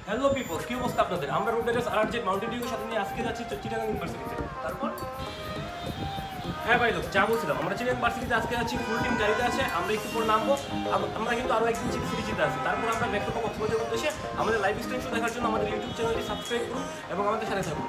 Hello people, কি অবস্থা আপনাদের? আমরা রোডের আরজে মাউন্টেন ডিউর সাথে নিয়ে আজকে যাচ্ছি চিটাগাং ইউনিভার্সিটিতে। তারপর হ্যাঁ ভাই লোক, যা বলছিলাম, আমরা চিটাগাং ইউনিভার্সিটিতে আজকে যাচ্ছি, ফুল টিম গাড়িতে আছে। আমরা একটু পর নামবো। আমরা কিন্তু আরও একদিন সিটি যেতে আছে। তারপর আমরা ব্যাক করবো কক্সবাজার উদ্দেশ্যে। আমাদের লাইভ স্ট্রিম শো দেখার জন্য আমাদের ইউটিউব চ্যানেলটি সাবস্ক্রাইব করুন এবং আমাদের সাথে থাকুন।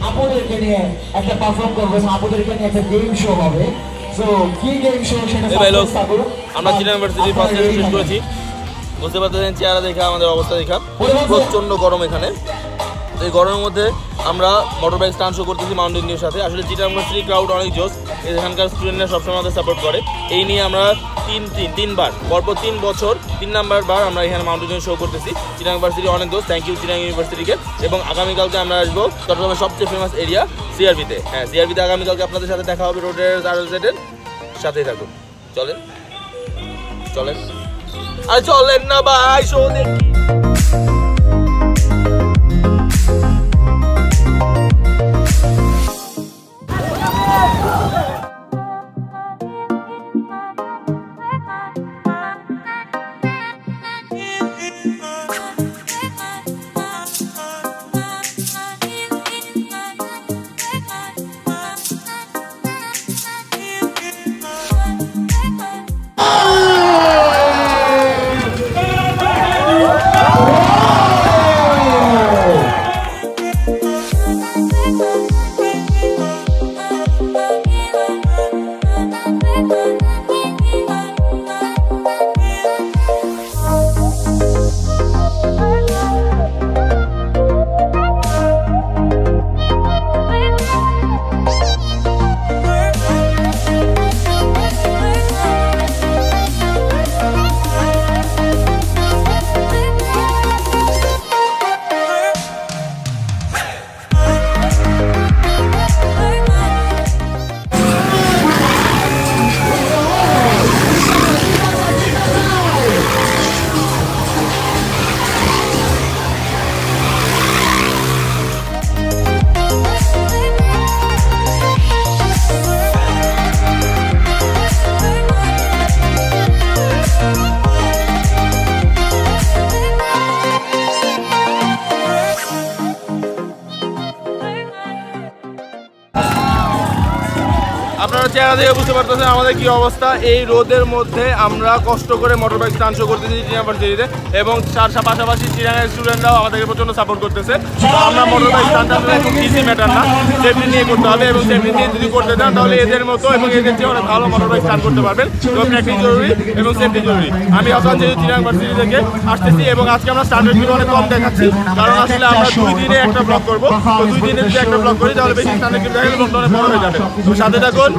আপনাদেরকে নিয়ে একটা পারফর্ম করবো, আপনাদেরকে নিয়ে একটা গেম শো হবে। সো কি গেম শো সেটা আমরা চিটাগাং ইউনিভার্সিটি ফার্স্ট ইয়ার শেষ করেছি। বুঝতে পারতেছেন চেহারা দেখা, আমাদের অবস্থা দেখা, প্রচণ্ড গরম এখানে। এই গরমের মধ্যে আমরা মোটর বাইক স্টান্ট শো করতেছি মাউন্টেন ডিউর সাথে। আসলে চিটাগাং ইউনিভার্সিটি ক্রাউড অনেক জোস, এখানকার স্টুডেন্টরা সবসময় আমাদের সাপোর্ট করে। এই নিয়ে আমরা তিনবার পরপর 3 বছর 3 নাম্বার বার আমরা এখানে মাউন্টেন ডিউ শো করতেছি। চিটাগাং ইউনিভার্সিটি অনেক দোষ, থ্যাংক ইউ চিটাগাং ইউনিভার্সিটিকে। এবং আগামীকালকে আমরা আসবো চট্টগ্রামের সবচেয়ে ফেমাস এরিয়া সিআরবিতে। হ্যাঁ, সিআরবিতে আগামীকালকে আপনাদের সাথে দেখা হবে। রোডের আরজেডের সাথেই থাকুন। চলেন আর চলেন না ভাই, শো দেখি। আপনারা চেহারা দেখে বুঝতে পারতেছেন আমাদের কি অবস্থা। এই রোদের মধ্যে আমরা কষ্ট করে মোটর বাইক স্টান্ট শো করতেছি চিটাগাং ইউনিভার্সিটিতে, এবং তার পাশাপাশি চিটাগাং স্টুডেন্টরাও আমাদেরকে প্রচণ্ড সাপোর্ট করতেছে। আমরা মোটর বাইক স্টান্ট আসলে খুব ইজি ম্যাটার না, সেফটি নিয়ে করতে হবে, এবং সেফটি নিয়ে যদি করতে চান তাহলে এদের মতো এবং এদের চেয়ে অনেক ভালো মোটর বাইক স্টান্ট করতে পারবেন। এবং প্র্যাকটিস জরুরি এবং সেফটি জরুরি। আমি হাসান যেহেতু চিটাগাং ইউনিভার্সিটি থেকে আসতেছি, এবং আজকে আমরা স্ট্যান্ডার্ড ভিডিও অনেক কম দেখাচ্ছি, কারণ আসলে আমরা 2 দিনে একটা ব্লগ করবো। তো 2 দিনে যদি একটা ব্লগ করি তাহলে বেশি স্ট্যান্ডার্ড ভিডিও দেখালে ব্লগটা অনেক বড় হয়ে যাবে। তো সাথে থাকুন।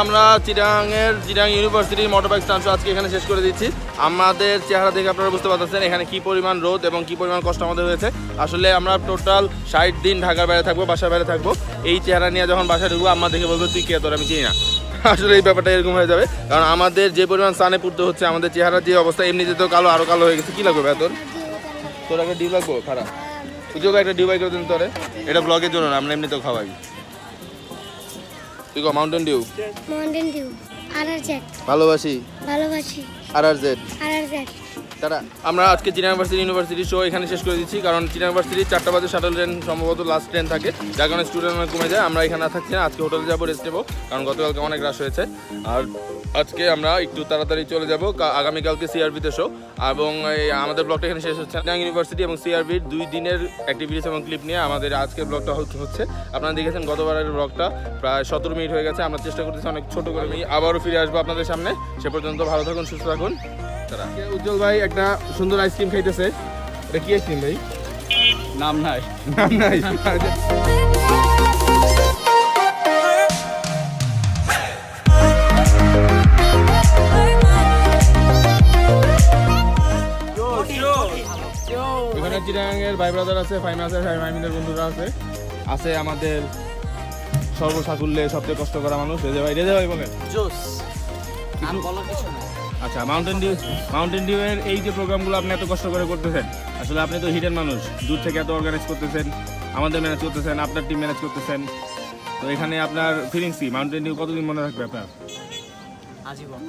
আমরা চিটাগাং ইউনিভার্সিটির মোটর বাইক স্টান্ট শো আজকে এখানে শেষ করে দিচ্ছি। আমাদের চেহারা দেখে আপনারা বুঝতে পারতেছেন এখানে কি পরিমাণ রোদ এবং কি পরিমাণ কষ্ট আমাদের হয়েছে। আসলে আমরা টোটাল 60 দিন ঢাকার বাইরে থাকবো, বাসার বাইরে থাকবো। এই চেহারা নিয়ে যখন বাসায় ঢুকবো আম্মা দেখে বলবো তুই কে, তোর আমি চিনি না। আসলে এই ব্যাপারটা এরকম হয়ে যাবে, কারণ আমাদের যে পরিমাণ সানে পড়তে হচ্ছে, আমাদের চেহারার যে অবস্থা, এমনিতে তো কালো আরও কালো হয়ে গেছে। কী লাগবে তোর? তোর একটা ডিউ লাগবো খারাপ, তুইও একটা ডিউ বাই করে দিন তোরে। এটা ব্লগের জন্য না, আমরা এমনিতেও খাওয়াই। তুই Mountain Dew, Mountain Dew, RZ ভালোবাসি। RRZ তারা আমরা আজকে চিটাগাং ইউনিভার্সিটি শো এখানে শেষ করে দিচ্ছি, কারণ চিটাগাং ইউনিভার্সিটির 4টা বাজে শাটল ট্রেন সম্ভবত লাস্ট ট্রেন থাকে, যার কারণে স্টুডেন্ট অনেক কমে যায়। আমরা এখানে থাকছি না, আজকে হোটেলে যাবো, রেস্ট নেবো, কারণ গতকালকে অনেক রাশ হয়েছে। আর আজকে আমরা একটু তাড়াতাড়ি চলে যাব, আগামীকালকে সিআরবিতে শো, এবং আমাদের ব্লগটা এখানে শেষ হচ্ছে। চিটাগাং ইউনিভার্সিটি এবং সিআরবির 2 দিনের অ্যাক্টিভিটিস এবং ক্লিপ নিয়ে আমাদের আজকের ব্লগটা হচ্ছে। আপনারা দেখেছেন গতবারের ব্লগটা প্রায় 17 মিনিট হয়ে গেছে। আমরা চেষ্টা করতেছি অনেক ছোটো করে নিয়ে আবারও ফিরে আসবো আপনাদের সামনে। সে পর্যন্ত ভালো থাকুন, সুস্থ থাকুন। উজ্জ্বল ভাই একটা সুন্দর আইসক্রিম খাইতেছে। এটা কি আইসক্রিম ভাই? নাম নাই। এখানে চিটাগাংয়ের ভাই ব্রাদার আছে, ফাইম আছে, ফাইমিনের বন্ধুরা আছে আমাদের সর্বসাকুল্যে সবচেয়ে কষ্ট করা মানুষ রেজে ভাই বলেন। আচ্ছা, মাউন্টেন ডিউয়ের এই যে প্রোগ্রামগুলো আপনি এত কষ্ট করে করতেছেন, আসলে আপনি তো হিডেন মানুষ, দূর থেকে এত অর্গানাইজ করতেছেন, আমাদের ম্যানেজ করতেছেন, আপনার টিম ম্যানেজ করতেছেন, তো এখানে আপনার ফিলিংস কি? মাউন্টেন ডিউ কতদিন মনে রাখবে আপনার? আজীবন।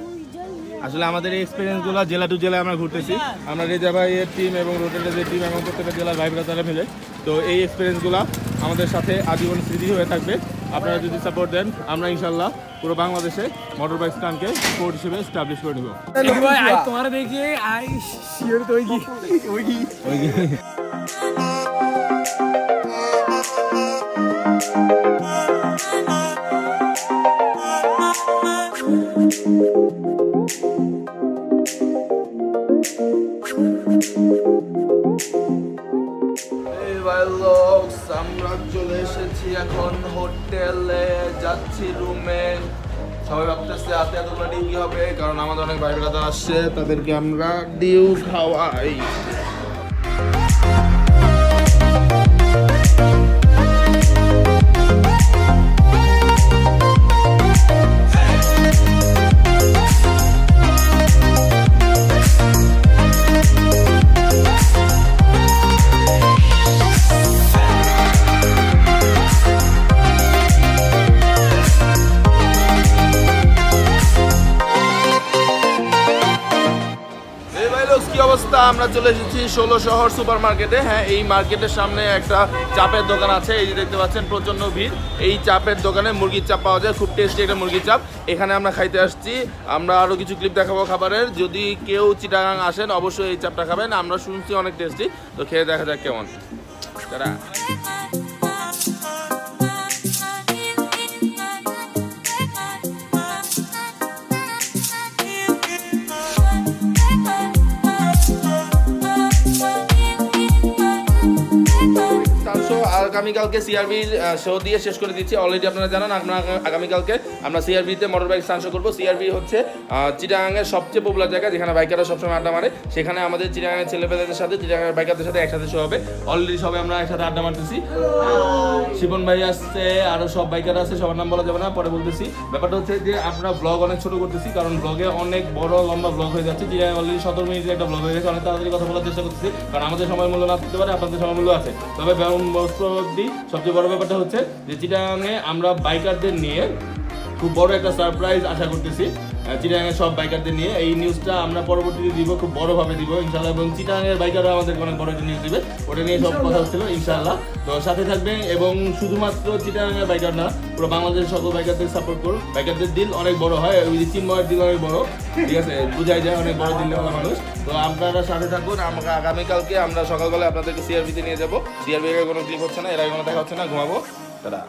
আসলে আমাদের এই এক্সপিরিয়েন্সগুলো জেলা টু জেলায় আমরা ঘুরতেছি, আমরা রেজা ভাইয়ের টিম এবং রোটেলের যে টিম এবং প্রত্যেকটা জেলার ভাই ব্রাদাররা মিলে, তো এই এক্সপিরিয়েন্সগুলো আমাদের সাথে আজীবন স্মৃতি হয়ে থাকবে। আপনারা যদি সাপোর্ট দেন, আমরা ইনশাল্লাহ পুরো বাংলাদেশে মোটর বাইক স্টানকে স্পোর্ট হিসেবে এস্টাবলিশ করে দেবো। তোমার দেখে আই শিওর তো ওই আমরা চলে এসেছি এখন হোটেলে, যাচ্ছি রুমে। সবাই ভাবতেছে হাতে এতগুলো ডিউ কি হবে, কারণ আমাদের অনেক ভাই ব্রাদার আসছে, তাদেরকে আমরা ডিউ খাওয়াই। আমরা চলে এসেছি 16 শহর সুপার মার্কেটে। হ্যাঁ, এই মার্কেটের সামনে একটা চাপের দোকান আছে, এই যে দেখতে পাচ্ছেন প্রচন্ড ভিড়। এই চাপের দোকানে মুরগির চাপ পাওয়া যায়, খুব টেস্টি একটা মুরগির চাপ। এখানে আমরা খাইতে আসছি, আমরা আরও কিছু ক্লিপ দেখাবো খাবারের। যদি কেউ চিটাগাং আসেন অবশ্যই এই চাপটা খাবেন, আমরা শুনছি অনেক টেস্টি, তো খেয়ে দেখা যাক কেমন। তারা আগামীকালকে সিআরবির শো দিয়ে শেষ করে দিচ্ছি। অলরেডি আপনারা জানান আগামীকালকে আমরা সিআরবিতে মোটর বাইক স্টান্ট শো করবো। সিআরবি হচ্ছে চিটাগাংয়ের সবচেয়ে পপুলার জায়গা, যেখানে বাইকাররা সবসময় আড্ডা মারে। সেখানে আমাদের চিটাগাংয়ের ছেলেপেলেদের সাথে, চিটাগাংয়ের বাইকারদের সাথে একসাথে শো হবে। অলরেডি সবাই আমরা একসাথে আড্ডা মারতেছি। শিবন ভাই আসছে, আরও সব বাইকার আছে, সবার নাম বলা যাবে না, পরে বলতেছি। ব্যাপারটা হচ্ছে যে আমরা ব্লগ অনেক ছোটো করতেছি, কারণ ব্লগে অনেক বড় লম্বা ব্লগ হয়ে যাচ্ছে। চিটাগাং অলরেডি 17 মিনিটের একটা ব্লগ হয়ে গেছে। অনেক তাড়াতাড়ি কথা বলার চেষ্টা করতেছি, কারণ আমাদের সময় মূল্য না থাকতে পারে, আপনাদের সময় মূল্য আছে। তবে সবচেয়ে বড় ব্যাপারটা হচ্ছে যে চিটাগাংয়ে আমরা বাইকারদের নিয়ে খুব বড় একটা সারপ্রাইজ আশা করতেছি। চিটাগাংয়ের সব বাইকারদের নিয়ে এই নিউজটা আমরা পরবর্তীতে দিব, খুব বড়ভাবে দিব ইনশাল্লাহ, এবং চিটাগাংয়ের বাইকাররা আমাদেরকে অনেক বড় একটা নিউজ দিবে, ওটা নিয়ে সব কথা হচ্ছিল ইনশাল্লাহ। তো সাথে থাকবেন, এবং শুধুমাত্র চিটাগাংয়ের বাইকার না, পুরো বাংলাদেশের সকল বাইকারদের সাপোর্ট করুন। বাইকারদের দিল অনেক বড় হয়, ওই যে চিন্ময়ের দিল অনেক বড়, ঠিক আছে, বোঝাই যায় অনেক বড় দিলওয়ালা মানুষ। তো আপনারা সাথে থাকুন। আমাকে আগামীকালকে আমরা সকালবেলা আপনাদেরকে সিআরবিতে নিয়ে যাবো। সিআরবি এর কোনো ক্লিপ হচ্ছে না, এর আগে কোনো দেখা হচ্ছে না, ঘুমাবো। তারা